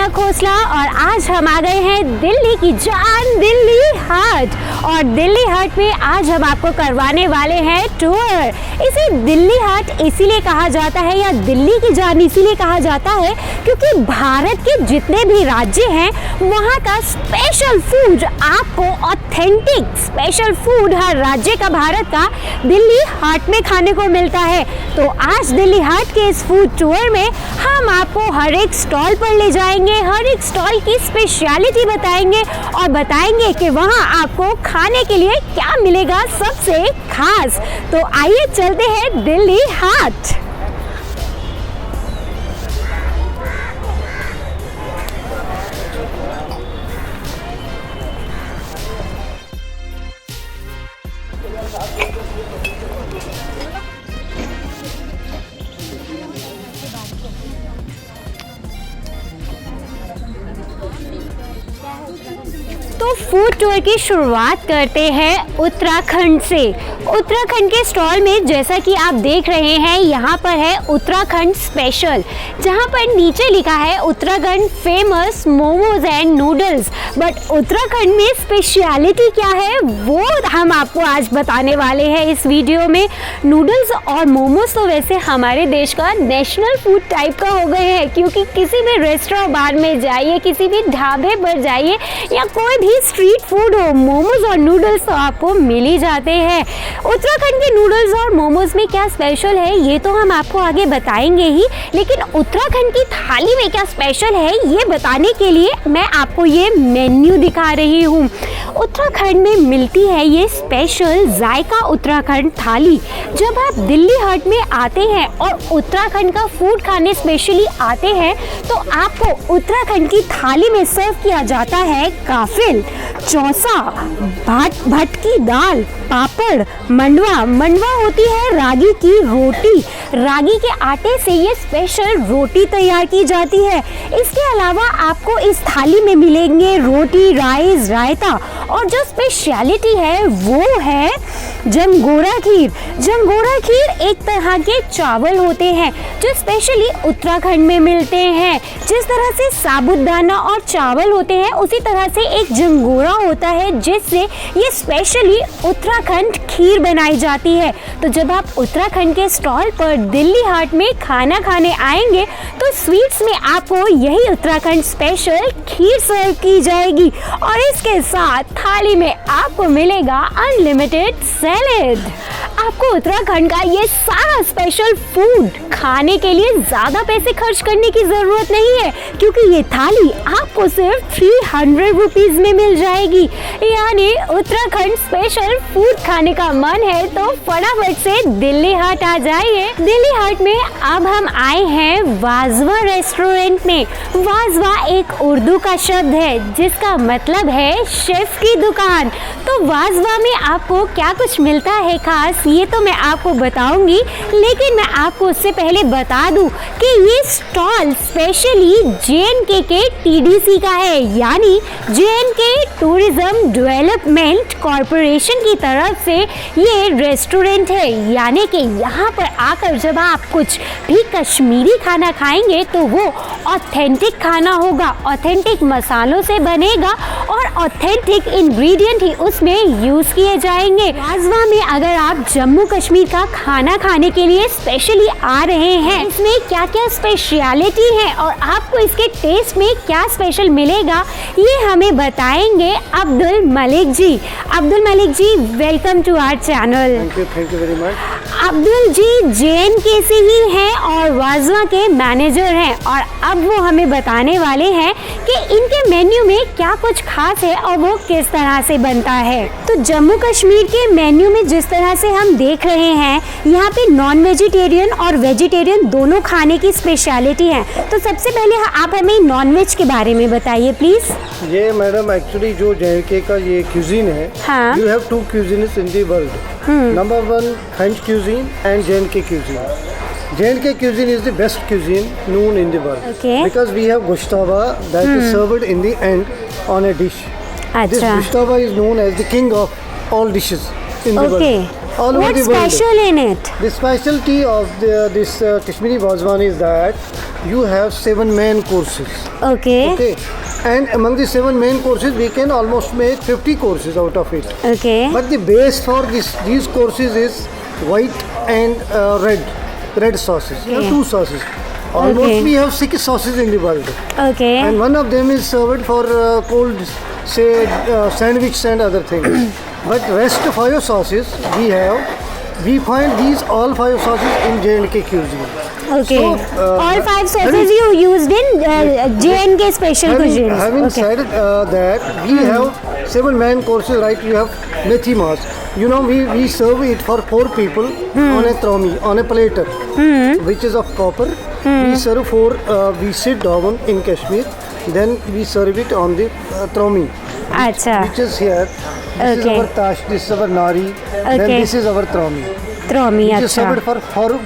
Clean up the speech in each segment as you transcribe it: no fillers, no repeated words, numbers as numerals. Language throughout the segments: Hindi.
दीपा खोसला और आज हम आ गए हैं दिल्ली की जान दिल्ली हाट। और दिल्ली हाट में आज हम आपको करवाने वाले हैं टूर। इसे दिल्ली हाट इसीलिए कहा जाता है या दिल्ली की जान इसीलिए कहा जाता है क्योंकि भारत के जितने भी राज्य हैं वहाँ का स्पेशल फूड आपको ऑथेंटिक स्पेशल फूड हर राज्य का भारत का दिल्ली हाट में खाने को मिलता है। तो आज दिल्ली हाट के इस फूड टूर में हम आपको हर एक स्टॉल पर ले जाएंगे, हर एक स्टॉल की स्पेशलिटी बताएंगे और बताएंगे कि वहाँ आपको खाने के लिए क्या मिलेगा सबसे खास। तो आइए चलते हैं दिल्ली हाट। तो फूड टूर की शुरुआत करते हैं उत्तराखंड से। उत्तराखंड के स्टॉल में जैसा कि आप देख रहे हैं यहाँ पर है उत्तराखंड स्पेशल, जहाँ पर नीचे लिखा है Uttarakhand famous momos and noodles. But Uttarakhand में स्पेशलिटी क्या है वो हम आपको आज बताने वाले हैं इस वीडियो में। नूडल्स और मोमोज तो वैसे हमारे देश का नेशनल फूड टाइप का हो गए हैं, क्योंकि किसी भी रेस्टोरेंट बार में जाइए, किसी भी ढाबे पर जाइए या कोई भी स्ट्रीट फूड हो, मोमोज और नूडल्स तो आपको मिल ही जाते हैं। उत्तराखंड के नूडल्स और मोमोज में क्या स्पेशल है ये तो हम आपको आगे बताएंगे ही, लेकिन उत्तराखंड की थाली में क्या स्पेशल है ये बताने के लिए मैं आपको ये मेन्यू दिखा रही हूँ। उत्तराखंड में मिलती है ये स्पेशल जायका उत्तराखंड थाली। जब आप दिल्ली हाट में आते हैं और उत्तराखंड का फूड खाने स्पेशली आते हैं तो आपको उत्तराखंड की थाली में सर्व किया जाता है काफिल, चौसा, भटकी दाल, पापड़, मंडवा होती है रागी की रोटी। रागी के आटे से ये स्पेशल रोटी तैयार की जाती है। इसके अलावा आपको इस थाली में मिलेंगे रोटी, राइस, रायता और जो स्पेशलिटी है वो है जमगोरा खीर। जमगोरा खीर एक तरह के चावल होते हैं जो स्पेशली उत्तराखंड में मिलते हैं। जिस तरह से साबूदाना और चावल होते हैं उसी तरह से एक जमगोरा होता है जिससे ये स्पेशली उत्तराखंड खीर बनाई जाती है। तो जब आप उत्तराखंड के स्टॉल पर दिल्ली हाट में खाना खाने आएंगे तो स्वीट्स में आपको यही उत्तराखंड स्पेशल खीर सर्व की जाएगी और इसके साथ थाली में आपको मिलेगा अनलिमिटेड सैलेड। आपको उत्तराखंड का ये सारा स्पेशल फूड खाने के लिए ज़्यादा पैसे खर्च करने की ज़रूरत नहीं है, क्योंकि ये थाली आपको सिर्फ 300 रुपीज़ में मिल जाएगी। यानी उत्तराखंड स्पेशल फूड खाने का मन है तो फटाफट से दिल्ली हाट आ जाइए। दिल्ली हाट में अब हम आए हैं वाजवा रेस्टोरेंट में। वाजवा एक उर्दू का शब्द है जिसका मतलब है शेफ की दुकान। तो वाजवा में आपको क्या कुछ मिलता है खास ये तो मैं आपको बताऊंगी, लेकिन मैं आपको उससे पहले बता दूं कि ये स्टॉल स्पेशली JNK के TDC का है, यानी JNK टूरिज्म डेवलपमेंट कॉरपोरेशन की तरफ से ये रेस्टोरेंट है। यानी कि यहाँ पर आकर जब आप कुछ भी कश्मीरी खाना खाएंगे तो वो ऑथेंटिक खाना होगा, ऑथेंटिक मसालों से बनेगा और ऑथेंटिक इंग्रेडिएंट ही उसमें यूज़ किए जाएंगे। वाजवा में अगर आप जम्मू कश्मीर का खाना खाने के लिए स्पेशली आ रहे हैं, इसमें क्या क्या स्पेशलिटी है और आपको इसके टेस्ट में क्या स्पेशल मिलेगा ये हमें बताएंगे Abdul Malik ji. Abdul Malik ji, welcome to our channel. Thank you very much. Abdul ji JNK से ही हैं और वाजवा के मैनेजर हैं और अब वो हमें बताने वाले हैं कि इनके मेन्यू में क्या कुछ खास है और वो किस तरह से बनता है। तो जम्मू कश्मीर के मेन्यू में जिस तरह से हम देख रहे हैं यहाँ पे नॉन वेजिटेरियन और वेजिटेरियन दोनों खाने की स्पेशलिटी है। तो सबसे पहले आप हमें नॉन वेज के बारे में बताइए प्लीज। ये मैडम एक्चुअली जो JNK का ये क्यूजीन है, हाँ। You have 2 cuisines in the world. Number 1 French cuisine and JNK cuisine. JNK cuisine is the best cuisine known in the world. Okay. Because we have gushtaba that is served in the end on a dish. This अच्छा, gushtaba is known as the king of all dishes. in the Okay. world. All over What's the world. special in it? The specialty of this Kashmiri Wazwan is that you have 7 main courses. Okay. Okay. And among the 7 main courses, we can almost make 50 courses out of it. Okay. But the base for these courses is white and red sauces. We have 2 sauces. Almost Okay. we have 6 sauces in the world. Okay. And one of them is served for cold, say, sandwich and other things. But rest 5 sauces we find these all 5 sauces in J&K cuisine. Okay. So, All 5 sauces having- you used in J&K special cuisines. Having Okay. said that, we have 7 main courses, right? You have methi mas. You know, we serve it for 4 people on a tromi, on a platter, which is of copper. We serve we sit down in Kashmir, then we serve it on the tromi, अच्छा. which is here. This is Okay. our tash, this is our nari, then Okay. this is our tromi. त्रोमी. Which is अच्छा. served for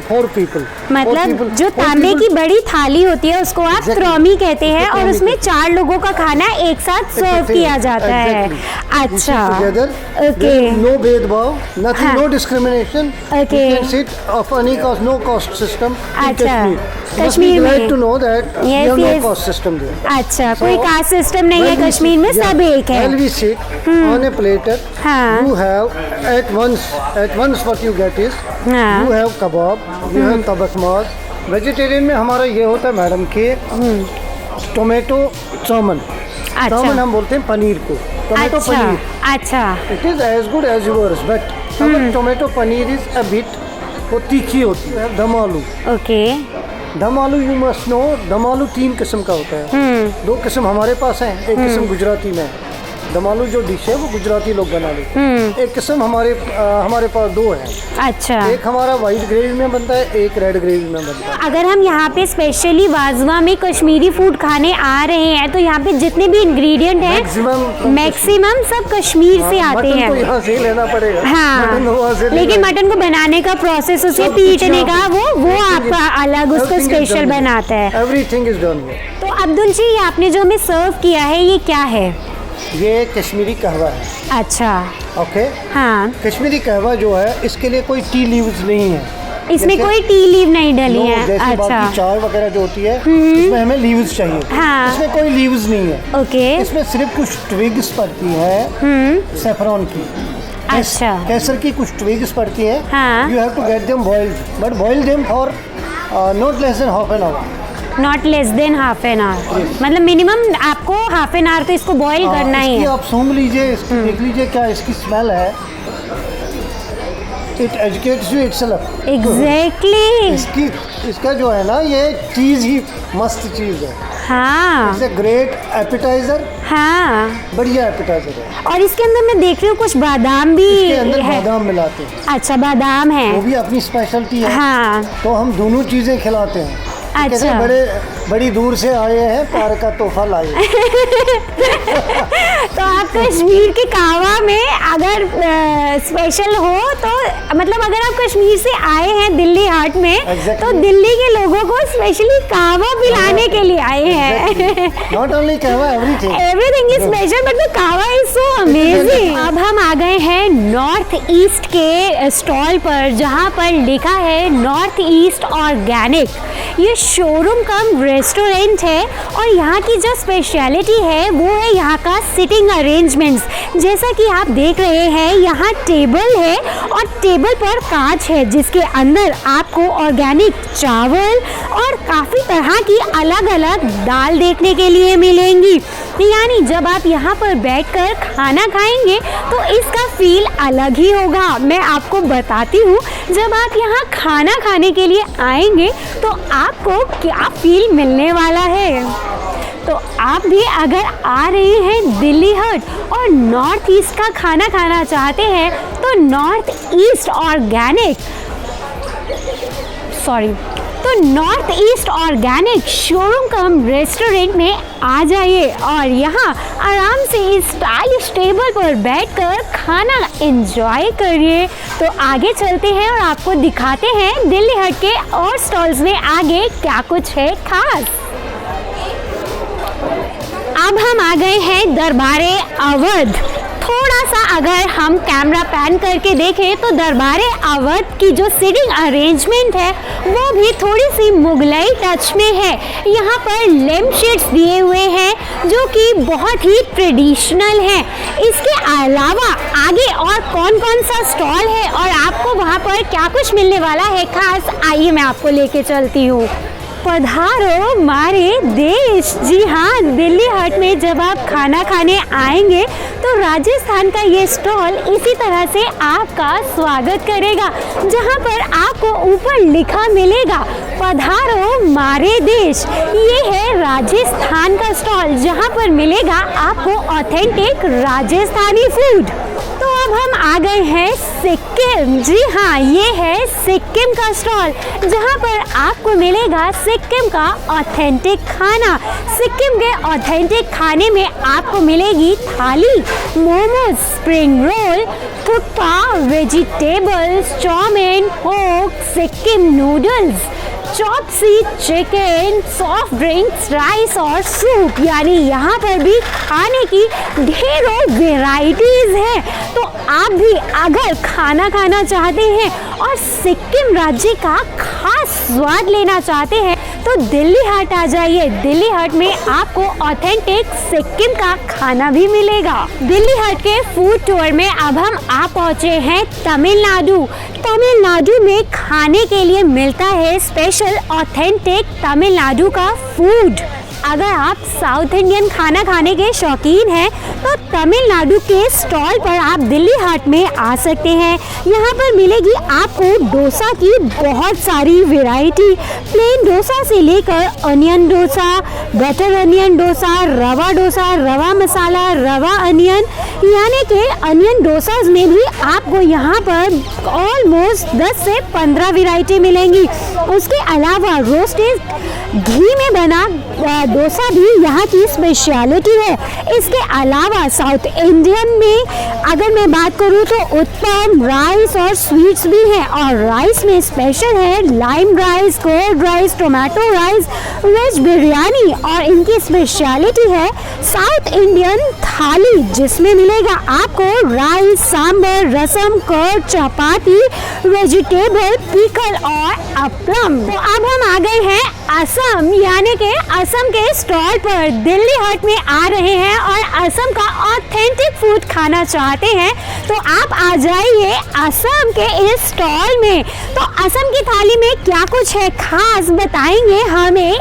4 people. मतलब जो तांबे की बड़ी थाली होती है उसको आप Exactly. त्रोमी कहते हैं उसको और त्रोमी उसमें कहते 4 लोगों का खाना एक साथ सर्व किया जाता है. अच्छा. Together, Okay. there is no भेदभाव, nothing, हाँ. no discrimination. Okay. You can sit of any cost, no cost system in अच्छा. Kashmir. You must be Kashmir glad में. to know that we Yes, have no yes. cost system there. अच्छा. So, कोई कास्ट सिस्टम नहीं है when we कश्मीर में, sit- सब yeah, एक है. When we sit on a platter, हाँ. you have at once what you get is हाँ. you have kebab, you have tabak mas. Vegetarian में हमारा ये होता है मैडम के टोमेटो चाउमन. अच्छा. चाउमन हम बोलते हैं पनीर को. टोमेटो अच्छा. पनीर. अच्छा. It is as good as yours, but our tomato paneer is a bit वो तीखी होती है. दम आलू. ओके. दम आलू यू मस्ट नो, दम आलू 3 किस्म का होता है. 2 किस्म हमारे पास हैं, एक किस्म गुजराती में है. दम आलू जो डिश है वो गुजराती लोग बना लेते हैं. एक किस्म हमारे पास 2 है. अच्छा. एक हमारा वाइट ग्रेवी में बनता है, एक रेड ग्रेवी में बनता है. अगर हम यहाँ पे स्पेशली वाजवा में कश्मीरी फूड खाने आ रहे हैं तो यहाँ पे जितने भी इंग्रेडिएंट हैं मैक्सिमम सब कश्मीर से आते मटन तो हैं. यहाँ से ही लेना पड़ेगा. हाँ. मटन तो वहाँ से लेकिन लेना मटन को बनाने का प्रोसेस, उसे सब कुछ पीटने यहाँ का पे- वो everything आपका is- अलग उसको everything is special done here. बनाता है. Everything is done here. तो अब्दुल जी, ये आपने जो हमें सर्व किया है ये क्या है? ये कश्मीरी कहवा है. अच्छा. ओके. हाँ. कश्मीरी कहवा जो है इसके लिए कोई टी लीव्स नहीं है. इसमें जैसे- कोई टी लीव नहीं डली नो, है. जैसे बाकी अच्छा. चाय वगैरह जो होती है इसमें हमें लीव्स चाहिए. हाँ. इसमें कोई लीव्स नहीं है. ओके. इसमें सिर्फ कुछ ट्विग्स पड़ती है सेफ्रॉन की. अच्छा. केसर की कुछ ट्विग्स पड़ती है. हाँ. You have to get them boiled, but boil them for not less than half an hour. Not less than half an hour. मतलब मिनिमम आपको हाफ एन आवर तो इसको बॉईल करना ही इसकी है. आप सूंघ लीजिए, इसकी देख लीजिए क्या इसकी स्मेल है. It educates you itself. Exactly. इसका जो है ना ये चीज़ ही मस्त चीज़ है. हाँ. It's a great appetiser. हाँ. बढ़िया एपिटाइजर है. और इसके अंदर मैं देख रही हूँ कुछ बादाम भी इसके अंदर है. बादाम मिलाते हैं. अच्छा, बादाम है. वो भी अपनी स्पेशलिटी है. हाँ. तो हम दोनों चीज़ें खिलाते हैं. कहते अच्छा. हैं बड़ी दूर से आए हैं, प्यार का तोहफा लाए. तो आप कश्मीर के कहवा में अगर स्पेशल हो तो मतलब अगर आप कश्मीर से आए हैं दिल्ली हाट में Exactly. तो दिल्ली के लोगों को स्पेशली कहवा पिलाने के लिए आए हैं. नॉट ओनली कहवा, everything. Everything is special but the कहवा इज सो अमेजिंग. अब हम आ गए हैं नॉर्थ ईस्ट के स्टॉल पर जहाँ पर लिखा है नॉर्थ ईस्ट ऑर्गेनिक. ये शोरूम कम रेस्टोरेंट है और यहाँ की जो स्पेशलिटी है वो है यहाँ का सिटिंग अरेंजमेंट्स. जैसा कि आप देख रहे हैं यहाँ टेबल है और टेबल पर कांच है जिसके अंदर आपको ऑर्गेनिक चावल और काफ़ी तरह की अलग अलग दाल देखने के लिए मिलेंगी. यानी जब आप यहाँ पर बैठकर खाना खाएंगे तो इसका फील अलग ही होगा. मैं आपको बताती हूँ, जब आप यहाँ खाना खाने के लिए आएंगे तो आपको क्या फील मिलने वाला है. तो आप भी अगर आ रहे हैं दिल्ली हाट और नॉर्थ ईस्ट का खाना खाना चाहते हैं तो north east organic showroom cum restaurant में आ जाइए और यहाँ आराम से इस स्टाइलिश टेबल पर बैठकर खाना एंजॉय करिए. तो आगे चलते हैं और आपको दिखाते हैं दिल्ली हाट के और स्टॉल्स में आगे क्या कुछ है खास. अब हम आ गए हैं दरबारे अवध. थोड़ा सा अगर हम कैमरा पैन करके देखें तो दरबार अवध की जो सीटिंग अरेंजमेंट है वो भी थोड़ी सी मुगलई टच में है। यहाँ पर लैम्प शेड्स दिए हुए हैं जो कि बहुत ही ट्रेडिशनल है। इसके अलावा आगे और कौन कौन सा स्टॉल है और आपको वहाँ पर क्या कुछ मिलने वाला है खास, आइए मैं आपको लेके चलती हूँ। पधारो मारे देश। जी हाँ, दिल्ली हट में जब आप खाना खाने आएंगे तो राजस्थान का ये स्टॉल इसी तरह से आपका स्वागत करेगा, जहाँ पर आपको ऊपर लिखा मिलेगा पधारो मारे देश। ये है राजस्थान का स्टॉल जहाँ पर मिलेगा आपको ऑथेंटिक राजस्थानी फूड। तो अब हम आ गए हैं सिक्किम। जी हाँ, ये है सिक्किम का स्टॉल जहाँ पर आपको मिलेगा सिक्किम का ऑथेंटिक खाना। सिक्किम के ऑथेंटिक खाने में आपको मिलेगी thali, momos, spring roll, thukpa, vegetables, chowmein, होक, Sikkim noodles, chopsuey, chicken, soft drinks, rice और सूप, यानी यहाँ पर भी खाने की ढेरों वेराइटीज हैं। तो आप भी अगर खाना खाना चाहते हैं और सिक्किम राज्य का खास स्वाद लेना चाहते हैं तो दिल्ली हट आ जाइए। दिल्ली हट में आपको ऑथेंटिक सिक्किम का खाना भी मिलेगा। दिल्ली हट के फूड टूर में अब हम आ पहुँचे हैं तमिलनाडु। तमिलनाडु में खाने के लिए मिलता है स्पेशल ऑथेंटिक तमिलनाडु का फूड। अगर आप साउथ इंडियन खाना खाने के शौकीन हैं तो तमिलनाडु के स्टॉल पर आप दिल्ली हाट में आ सकते हैं। यहाँ पर मिलेगी आपको डोसा की बहुत सारी वैरायटी, प्लेन डोसा से लेकर onion dosa, butter onion dosa, रवा मसाला, रवा अनियन, यानी कि अनियन डोसाज में भी आपको यहाँ पर ऑलमोस्ट 10 से 15 वैरायटी मिलेंगी। उसके अलावा रोस्टेड घी में बना डोसा भी यहाँ की स्पेशलिटी है। इसके अलावा साउथ इंडियन में अगर मैं बात करूँ तो उत्पम, राइस और स्वीट्स भी हैं, और राइस में स्पेशल है lime rice, cold rice, tomato rice, veg biryani, और इनकी स्पेशलिटी है साउथ इंडियन थाली जिसमें मिलेगा आपको राइस, सांबर, रसम, कर्ड, चपाती, वेजिटेबल, पिकल और अपलम। तो अब हम आ गए हैं असम, यानी कि असम के स्टॉल पर दिल्ली हट में आ रहे हैं और असम का ऑथेंटिक फूड खाना चाहते हैं तो आप आ जाइए असम के इस स्टॉल में। तो असम की थाली में क्या कुछ है खास बताएंगे हमें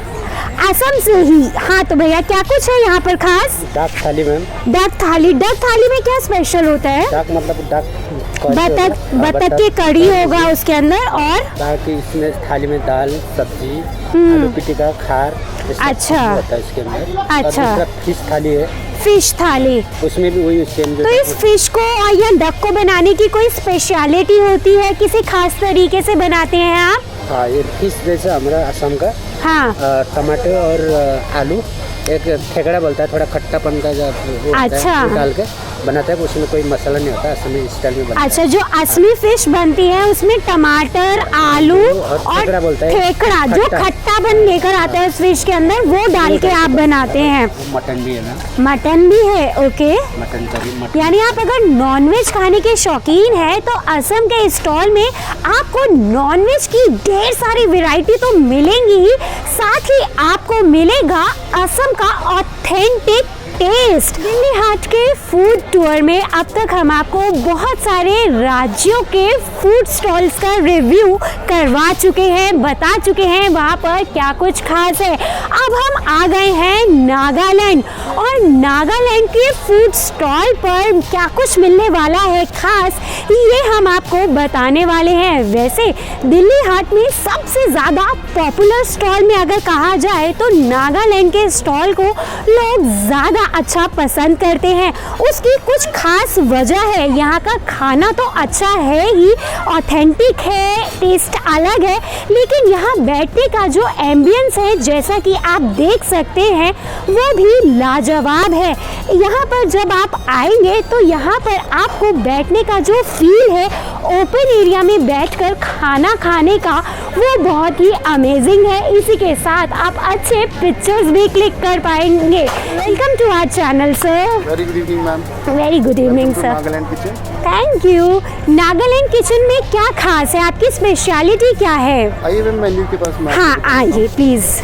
असम से ही। हाँ तो भैया क्या कुछ है यहाँ पर खास? डक थाली मैम। डक थाली में क्या स्पेशल होता है? डक मतलब डक बतख की कड़ी होगा उसके अंदर, और बाकी इसमें थाली में दाल, सब्जी, आलू पिटिका, खार, अच्छा होता है इसके अंदर। अच्छा, और फिश थाली है, फिश थाली, उसमें भी वही सेम। तो इस फिश को या डक को बनाने की कोई स्पेशलिटी होती है, किसी खास तरीके से बनाते हैं आप? हाँ, ये फिश जैसा हमारा असम का, हाँ, टमाटर और आलू, एक ठेकड़ा बोलता है, थोड़ा खट्टापन का जो अच्छा डाल के बनाता है, उसमें कोई मसाला नहीं होता, असमी स्टाइल में बनता है। अच्छा, जो असली फिश बनती है उसमें टमाटर, आलू और ठेकड़ा जो खट्टापन लेकर आता है उस फिश के अंदर, वो डाल के आप बनाते हैं। मटन भी है ना? मटन भी है, ओके। Mutton curry, mutton. यानी आप अगर नॉनवेज खाने के शौकीन हैं तो असम के स्टॉल में आपको नॉनवेज की ढेर सारी वैरायटी तो मिलेंगी ही, साथ ही आपको मिलेगा असम का ऑथेंटिक टेस्ट। दिल्ली हाट के फूड टूर में अब तक हम आपको बहुत सारे राज्यों के फूड स्टॉल्स का रिव्यू करवा चुके हैं, बता चुके हैं वहाँ पर क्या कुछ खास है। अब हम आ गए हैं नागालैंड, और नागालैंड के फूड स्टॉल पर क्या कुछ मिलने वाला है खास, ये हम आपको बताने वाले हैं। वैसे दिल्ली हाट में सबसे ज़्यादा पॉपुलर स्टॉल में अगर कहा जाए तो नागालैंड के स्टॉल को लोग ज़्यादा अच्छा पसंद करते हैं। उसकी कुछ खास वजह है, यहाँ का खाना तो अच्छा है ही, ऑथेंटिक है, टेस्ट अलग है, लेकिन यहाँ बैठने का जो एम्बियंस है जैसा कि आप देख सकते हैं वो भी लाजवाब है। यहाँ पर जब आप आएंगे तो यहाँ पर आपको बैठने का जो फील है ओपन एरिया में बैठकर खाना खाने का वो बहुत ही अमेजिंग है। इसी के साथ आप अच्छे पिक्चर्स भी क्लिक कर पाएंगे। Welcome to our channel sir. Very good evening ma'am. Very good evening sir. Nagaland kitchen. Thank you. Nagaland kitchen में क्या खास है, आपकी स्पेशलिटी क्या है? आइए मैम मेन्यू के पास मैम। हाँ आइए प्लीज़।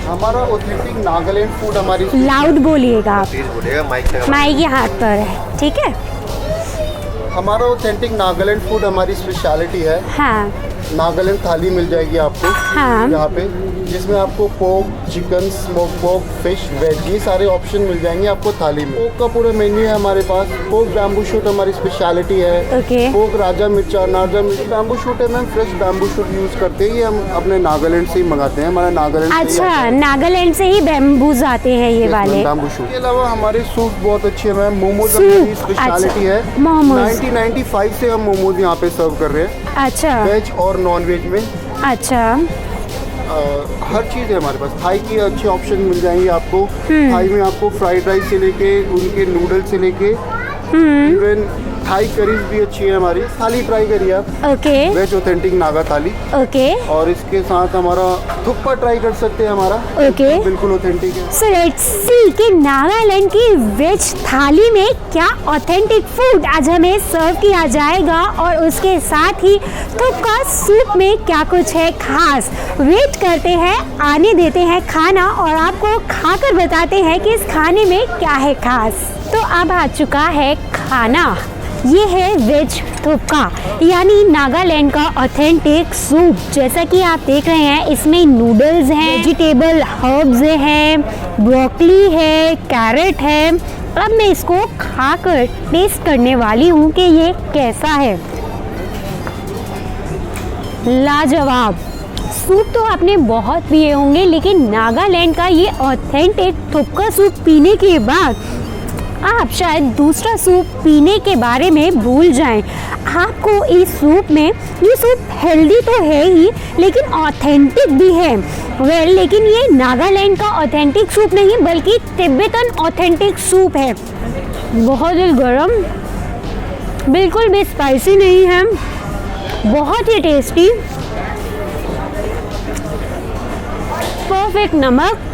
हमारा ऑथेंटिक नागालैंड फूड हमारी लाउड बोलिएगा आप, बोलिएगा माइक माइक यहाँ पर है, ठीक है? हमारा ऑथेंटिक नागालैंड फूड हमारी स्पेशलिटी है। हाँ नागालैंड थाली मिल जाएगी आपको हाँ यहाँ पे, जिसमें आपको पोक, चिकन, स्मोक पोक, फिश, वेज ये सारे ऑप्शन मिल जाएंगे आपको थाली में। पोक का पूरा मेन्यू है हमारे पास। पोक बैम्बू शूट हमारी स्पेशलिटी है। ओके। पोक राजा मिर्चा, नाजा मिर्चा। बैम्बू शूट है ma'am, fresh bamboo shoot use करते हैं। ये हम अपने नागालैंड से ही मंगाते हैं, हमारा नागालैंड से ही आता अच्छा, है। नागालैंड से ही बैम्बूज आते हैं ये वाले। बैम्बू शूट के अलावा हमारे सूप बहुत अच्छे हैं मैम। मोमोज सूप, हमारी स्पेशलिटी अच्छा, है। मोमोज। 1995 से हम मोमोज यहाँ पे सर्व कर रहे हैं, अच्छा वेज और नॉन वेज में। अच्छा हर चीज़ है हमारे पास। थाई की अच्छे ऑप्शन मिल जाएंगे आपको। थाई में आपको फ्राइड राइस से लेके उनके नूडल से लेके इवन थाई करीज भी अच्छी है हमारी। थाली ट्राई करिए आप, ओके वेज ऑथेंटिक नागा थाली। ओके और इसके साथ हमारा थुक्पा ट्राई कर सकते हैं हमारा, ओके। बिल्कुल ऑथेंटिक है। सो लेट्स सी कि नागालैंड की वेज थाली में क्या ऑथेंटिक फूड आज हमें सर्व किया जाएगा और उसके साथ ही थुक्पा सूप में क्या कुछ है खास। वेट करते हैं, आने देते हैं खाना और आपको खाकर बताते हैं कि इस खाने में क्या है खास। तो अब आ चुका है खाना। ये है वेज थुक्पा यानी नागालैंड का ऑथेंटिक सूप। जैसा कि आप देख रहे हैं इसमें नूडल्स हैं, वेजिटेबल हर्ब्स हैं, ब्रोकली है, कैरेट है। अब मैं इसको खाकर टेस्ट करने वाली हूँ कि ये कैसा है। लाजवाब। सूप तो आपने बहुत पिए होंगे लेकिन नागालैंड का ये ऑथेंटिक थुक्पा सूप पीने के बाद आप शायद दूसरा सूप पीने के बारे में भूल जाएं। आपको इस सूप में, ये सूप हेल्दी तो है ही लेकिन ऑथेंटिक भी है। लेकिन ये नागालैंड का ऑथेंटिक सूप नहीं बल्कि तिब्बतन ऑथेंटिक सूप है। बहुत ही गर्म, बिल्कुल भी स्पाइसी नहीं है, बहुत ही टेस्टी, परफेक्ट नमक,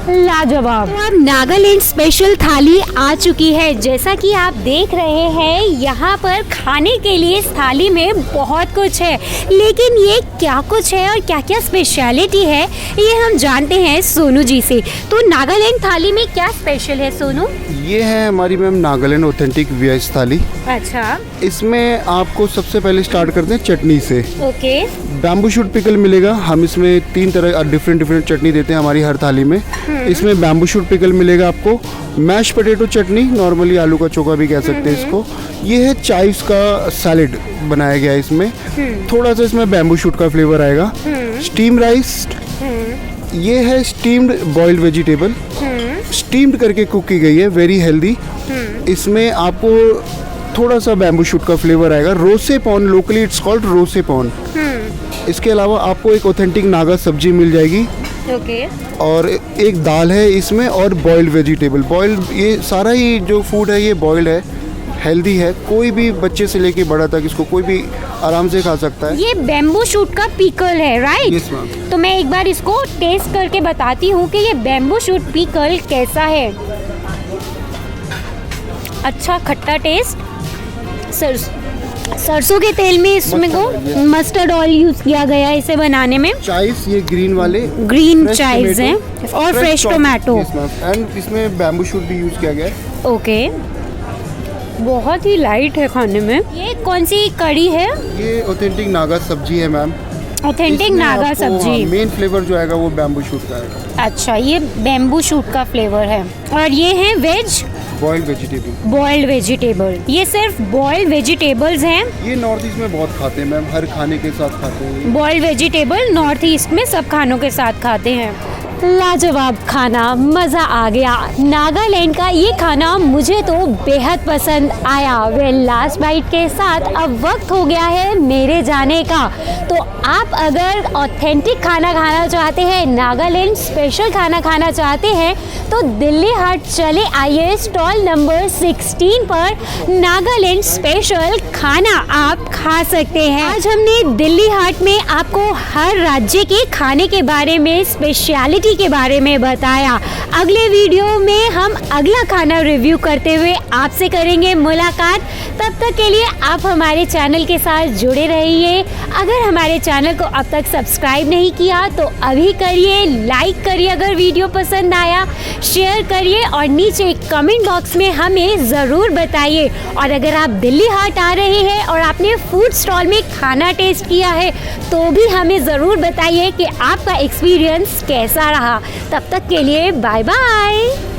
लाजवाब। तो अब नागालैंड स्पेशल थाली आ चुकी है। जैसा कि आप देख रहे हैं यहाँ पर खाने के लिए इस थाली में बहुत कुछ है, लेकिन ये क्या कुछ है और क्या क्या स्पेशलिटी है ये हम जानते हैं सोनू जी से। तो नागालैंड थाली में क्या स्पेशल है सोनू? ये है हमारी मैम नागालैंड ऑथेंटिक वेज थाली। अच्छा, इसमें आपको सबसे पहले स्टार्ट करते हैं चटनी से। ओके। बैम्बू शूट पिकल मिलेगा। हम इसमें 3 तरह डिफरेंट चटनी देते हैं हमारी हर थाली में। इसमें बैम्बू शूट पिकल मिलेगा आपको। मैश पोटैटो चटनी, नॉर्मली आलू का चोखा भी कह सकते हैं इसको। ये है चाइव्स का सैलेड बनाया गया है इसमें। थोड़ा सा इसमें बैम्बू शूट का फ्लेवर आएगा। स्टीम राइस, ये है स्टीम्ड बॉइल्ड वेजिटेबल, स्टीम्ड करके कुक की गई है, वेरी हेल्दी। इसमें आपको थोड़ा सा बैम्बू शूट का फ्लेवर आएगा। रोसे पॉन, लोकली इट्स कॉल्ड रोसे पॉन। इसके अलावा आपको एक ऑथेंटिक नागा सब्जी मिल जाएगी। ओके। और एक दाल है इसमें और बॉइल्ड वेजिटेबल। बॉइल्ड, ये सारा ही जो फूड है ये बॉइल्ड है, हेल्दी है। कोई भी बच्चे से लेके बड़ा तक इसको कोई भी आराम से खा सकता है। ये बैम्बू शूट का पिकल है, राइट? Yes, ma'am. तो मैं एक बार इसको टेस्ट करके बताती हूँ कि ये बैम्बू शूट पिकल कैसा है। अच्छा खट्टा टेस्ट। सरसों के तेल में इसमें को मस्टर्ड ऑयल यूज किया गया है इसे बनाने में। चाइव्स, ये ग्रीन वाले ग्रीन चाइव्स हैं और फ्रेश टोमेटो। एंड इसमें बैम्बू शूट भी यूज किया गया है। ओके, बहुत ही लाइट है खाने में। ये कौन सी कड़ी है? ये ऑथेंटिक नागा सब्जी है मैम। ऑथेंटिक नागा सब्जी। मेन फ्लेवर जो आएगा वो बैम्बू शूट का आएगा। अच्छा, ये बैम्बू शूट का फ्लेवर है। और ये है veg boiled vegetable. Boiled vegetable. ये सिर्फ बॉइल्ड वेजिटेबल्स हैं। ये नॉर्थ ईस्ट में बहुत खाते हैं मैम, हर खाने के साथ खाते हैं। बॉइल्ड वेजिटेबल नॉर्थ ईस्ट में सब खानों के साथ खाते हैं। लाजवाब खाना, मज़ा आ गया। नागालैंड का ये खाना मुझे तो बेहद पसंद आया। वेल, लास्ट बाइट के साथ अब वक्त हो गया है मेरे जाने का। तो आप अगर ऑथेंटिक खाना खाना चाहते हैं, नागालैंड स्पेशल खाना खाना चाहते हैं, तो दिल्ली हाट चले आइए। स्टॉल नंबर 16 पर नागालैंड स्पेशल खाना आप खा सकते हैं। आज हमने दिल्ली हाट में आपको हर राज्य के खाने के बारे में, स्पेशलिटी के बारे में बताया। अगले वीडियो में हम अगला खाना रिव्यू करते हुए आपसे करेंगे मुलाकात। तब तक के लिए आप हमारे चैनल के साथ जुड़े रहिए। अगर हमारे चैनल को अब तक सब्सक्राइब नहीं किया तो अभी करिए, लाइक करिए अगर वीडियो पसंद आया, शेयर करिए और नीचे कमेंट बॉक्स में हमें ज़रूर बताइए। और अगर आप दिल्ली हाट आ रहे हैं और आपने फूड स्टॉल में खाना टेस्ट किया है तो भी हमें ज़रूर बताइए कि आपका एक्सपीरियंस कैसा रहा। तब तक के लिए बाय बाय।